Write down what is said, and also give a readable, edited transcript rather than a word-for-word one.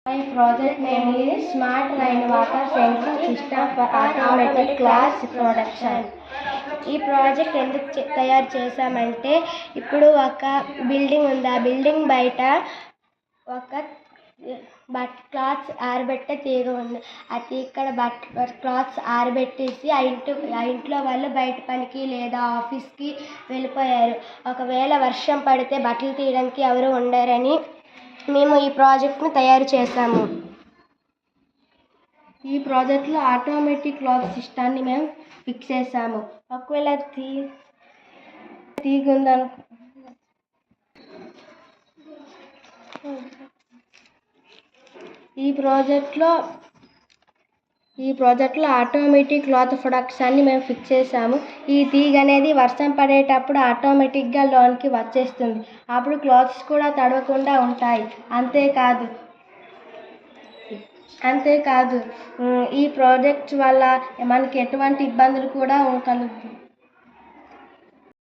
My project name is Smart Rainwater Sensing System for Automatic Cloth Production. ఈ project ఎందుకు తయారు చేశామంటే, ఇప్పుడు ఒక బిల్డింగ్ ఉంది. ఆ బిల్డింగ్ బయట ఒక క్లాత్స్ ఆరబెట్టే తీగ ఉంది. ఆ ఇక్కడ క్లాత్స్ ఆరబెట్టేసి ఆ ఇంట్లో వాళ్ళు బయట పనికి లేదా ఆఫీస్కి వెళ్ళిపోయారు. ఒకవేళ వర్షం పడితే బట్టలు తీయడానికి ఎవరు ఉండరని మేము ఈ ప్రాజెక్ట్ని తయారు చేశాము. ఈ ప్రాజెక్ట్లో ఆటోమేటిక్ క్లాత్ సిస్టాన్ని మేము ఫిక్స్ చేసాము. ఒకవేళ తీగ ఉందనుకో, ఈ ప్రాజెక్ట్లో ఆటోమేటిక్ క్లాత్ ప్రొడక్షన్ని మేము ఫిక్స్ చేసాము. ఈ తీగ అనేది వర్షం పడేటప్పుడు ఆటోమేటిక్గా లోనికి వచ్చేస్తుంది. అప్పుడు క్లాత్స్ కూడా తడవకుండా ఉంటాయి. అంతేకాదు ఈ ప్రాజెక్ట్ వల్ల మనకి ఎటువంటి ఇబ్బందులు కూడా కలుగుతాయి.